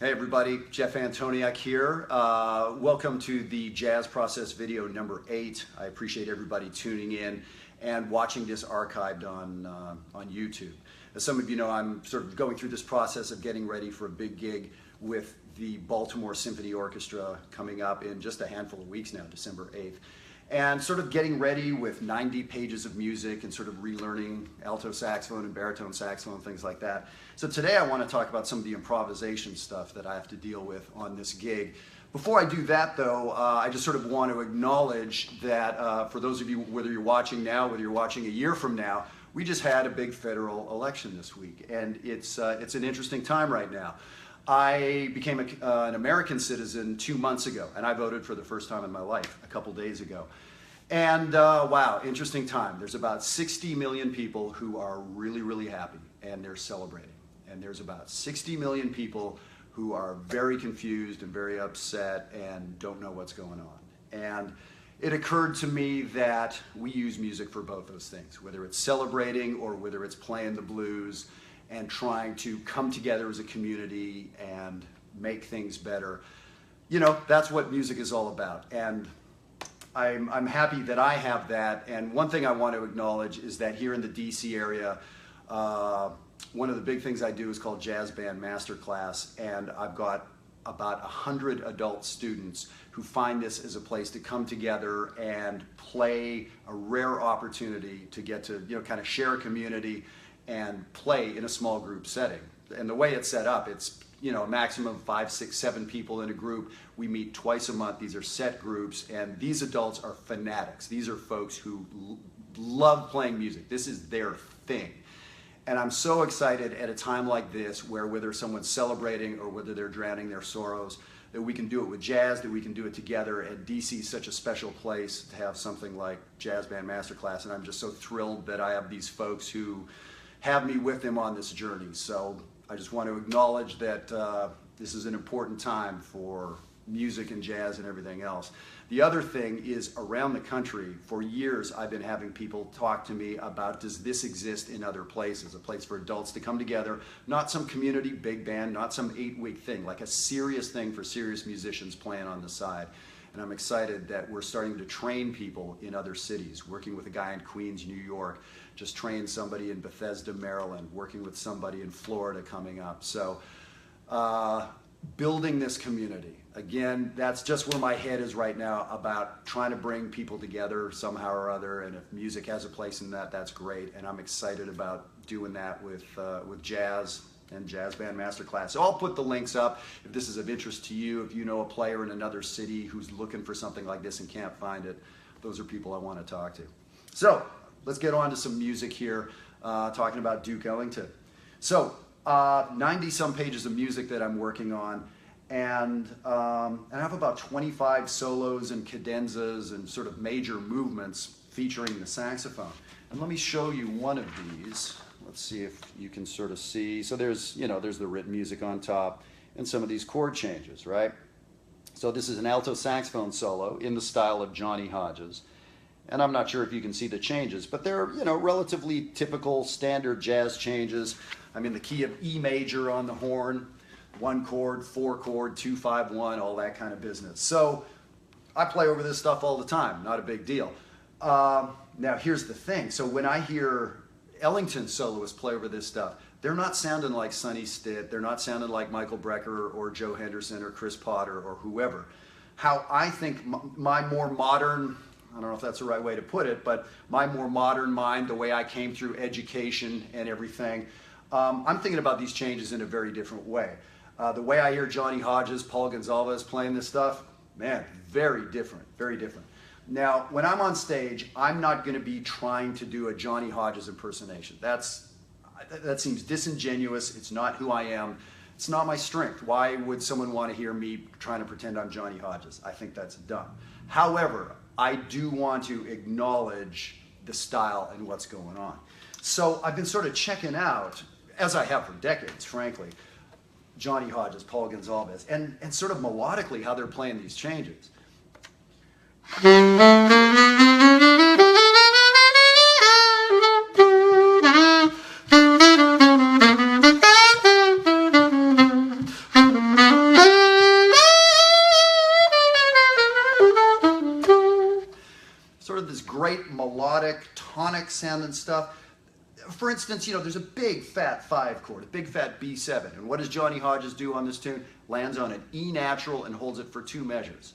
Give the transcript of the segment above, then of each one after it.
Hey everybody, Jeff Antoniuk here. Welcome to the Jazz Process video number 8. I appreciate everybody tuning in and watching this archived on YouTube. As some of you know, I'm sort of going through this process of getting ready for a big gig with the Baltimore Symphony Orchestra coming up in just a handful of weeks now, December 8th. And sort of getting ready with 90 pages of music and sort of relearning alto saxophone and baritone saxophone, things like that. So today I want to talk about some of the improvisation stuff that I have to deal with on this gig. Before I do that though, I just sort of want to acknowledge that for those of you, whether you're watching now, whether you're watching a year from now, we just had a big federal election this week, and it's an interesting time right now. I became an American citizen 2 months ago, and I voted for the first time in my life a couple days ago. And wow, interesting time. There's about 60 million people who are really, really happy, and they're celebrating. And there's about 60 million people who are very confused and very upset and don't know what's going on. And it occurred to me that we use music for both those things, whether it's celebrating or whether it's playing the blues and trying to come together as a community and make things better. You know, that's what music is all about. And I'm happy that I have that. And one thing I want to acknowledge is that here in the DC area, one of the big things I do is called Jazz Band Masterclass, and I've got about 100 adult students who find this as a place to come together and play, a rare opportunity to get to, you know, kind of share a community and play in a small group setting. And the way it's set up, it's, you know, a maximum of 5, 6, 7 people in a group. We meet twice a month. These are set groups, and these adults are fanatics. These are folks who love playing music. This is their thing. And I'm so excited at a time like this, where whether someone's celebrating or whether they're drowning their sorrows, that we can do it with jazz, that we can do it together. And DC is such a special place to have something like Jazz Band Masterclass, and I'm just so thrilled that I have these folks who have me with them on this journey. So I just want to acknowledge that this is an important time for music and jazz and everything else. The other thing is, around the country, for years I've been having people talk to me about, does this exist in other places? A place for adults to come together, not some community big band, not some 8-week thing, like a serious thing for serious musicians playing on the side. And I'm excited that we're starting to train people in other cities, working with a guy in Queens, New York, just trained somebody in Bethesda, Maryland, working with somebody in Florida coming up. So building this community. Again, that's just where my head is right now, about trying to bring people together somehow or other, and if music has a place in that, that's great. And I'm excited about doing that with jazz and Jazz Band Masterclass. So I'll put the links up if this is of interest to you. If you know a player in another city who's looking for something like this and can't find it, those are people I want to talk to. So let's get on to some music here, talking about Duke Ellington. So 90 some pages of music that I'm working on, and I have about 25 solos and cadenzas and sort of major movements featuring the saxophone. And let me show you one of these. Let's see if you can sort of see. So there's, you know, there's the written music on top and some of these chord changes, right? So this is an alto saxophone solo in the style of Johnny Hodges. And I'm not sure if you can see the changes, but they're, you know, relatively typical standard jazz changes. I'm in the key of E major on the horn, 1 chord, 4 chord, 2, 5, 1, all that kind of business. So I play over this stuff all the time, not a big deal. Now here's the thing. So when I hear Ellington soloists play over this stuff, they're not sounding like Sonny Stitt, they're not sounding like Michael Brecker or Joe Henderson or Chris Potter or whoever. How I think my more modern, I don't know if that's the right way to put it, but my more modern mind, the way I came through education and everything, I'm thinking about these changes in a very different way. The way I hear Johnny Hodges, Paul Gonsalves playing this stuff, man, very different, very different. Now, when I'm on stage, I'm not going to be trying to do a Johnny Hodges impersonation. That seems disingenuous. It's not who I am. It's not my strength. Why would someone want to hear me trying to pretend I'm Johnny Hodges? I think that's dumb. However, I do want to acknowledge the style and what's going on. So I've been sort of checking out, as I have for decades, frankly, Johnny Hodges, Paul Gonsalves, and sort of melodically how they're playing these changes. melodic, tonic sounding stuff. For instance, there's a big fat 5 chord, a big fat B7. And what does Johnny Hodges do on this tune? Lands on an E natural and holds it for 2 measures.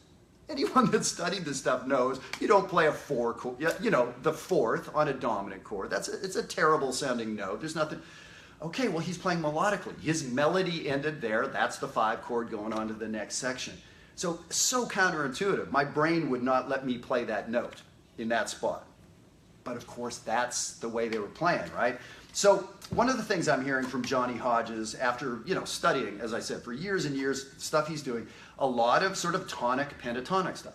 Anyone that's studied this stuff knows you don't play a 4 chord, the 4th on a dominant chord. It's a terrible sounding note. There's nothing. Okay, well, he's playing melodically. His melody ended there. That's the 5 chord going on to the next section. So counterintuitive. My brain would not let me play that note in that spot. But of course, that's the way they were playing, right? So one of the things I'm hearing from Johnny Hodges after, studying, as I said, for years and years, stuff he's doing, a lot of sort of tonic, pentatonic stuff.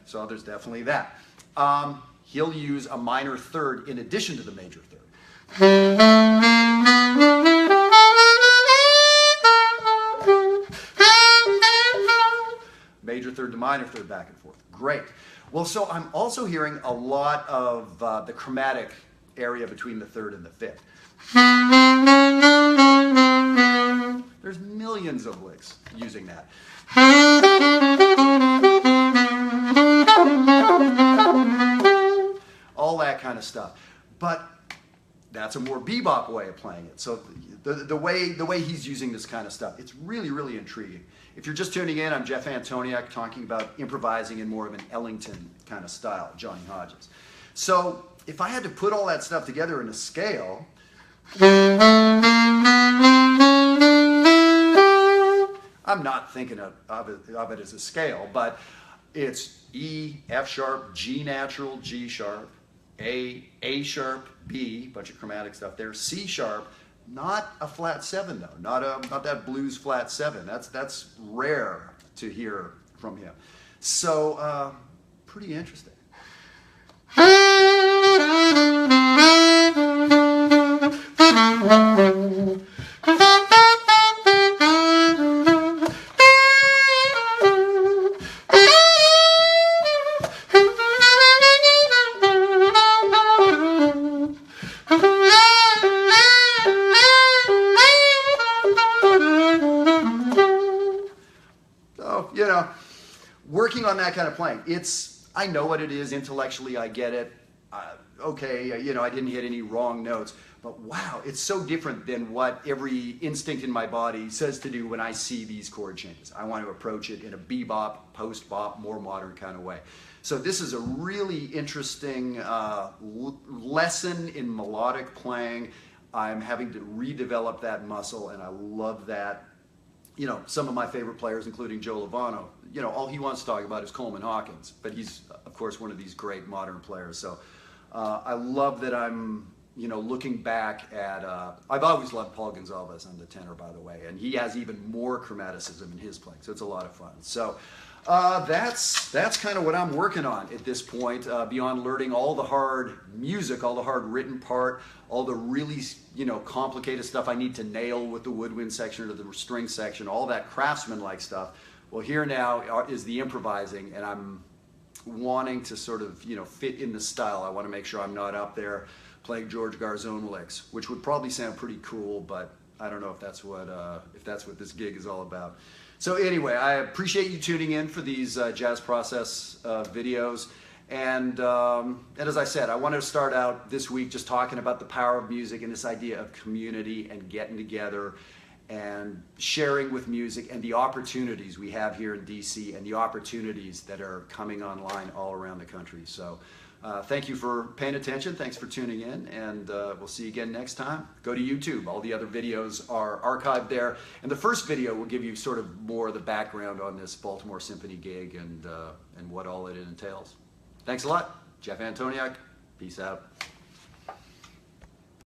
So there's definitely that. He'll use a minor third in addition to the major third. Major third to minor third, back and forth. Great. Well, so I'm also hearing a lot of the chromatic area between the 3rd and the 5th. There's millions of licks using that. All that kind of stuff. But that's a more bebop way of playing it. So the way he's using this kind of stuff, it's really, really intriguing. If you're just tuning in, I'm Jeff Antoniuk talking about improvising in more of an Ellington kind of style, Johnny Hodges. So if I had to put all that stuff together in a scale, I'm not thinking of it as a scale, but it's E, F sharp, G natural, G sharp, A sharp, B, bunch of chromatic stuff there, C sharp, not a flat 7 though, not that blues flat 7. That's rare to hear from him. So pretty interesting. Working on that kind of playing, I know what it is intellectually, I get it. Okay, I didn't hit any wrong notes, but wow, it's so different than what every instinct in my body says to do when I see these chord changes. I want to approach it in a bebop, postbop, more modern kind of way. So this is a really interesting lesson in melodic playing. I'm having to redevelop that muscle, and I love that. Some of my favorite players, including Joe Lovano, all he wants to talk about is Coleman Hawkins, but he's, of course, one of these great modern players. So I love that I'm, looking back at, I've always loved Paul Gonsalves on the tenor, by the way, and he has even more chromaticism in his playing, so it's a lot of fun. So that's kind of what I'm working on at this point, beyond learning all the hard music, all the hard written part, all the really, complicated stuff I need to nail with the woodwind section or the string section, all that craftsman-like stuff. Well, here now is the improvising, and I'm wanting to sort of, fit in the style. I want to make sure I'm not up there playing George Garzone licks, which would probably sound pretty cool, but I don't know if that's what this gig is all about. So anyway, I appreciate you tuning in for these Jazz Process videos. And as I said, I wanted to start out this week just talking about the power of music and this idea of community and getting together and sharing with music and the opportunities we have here in DC and the opportunities that are coming online all around the country. So thank you for paying attention. Thanks for tuning in, and we'll see you again next time. Go to YouTube. All the other videos are archived there. And the first video will give you sort of more of the background on this Baltimore Symphony gig and what all it entails. Thanks a lot. Jeff Antoniuk. Peace out.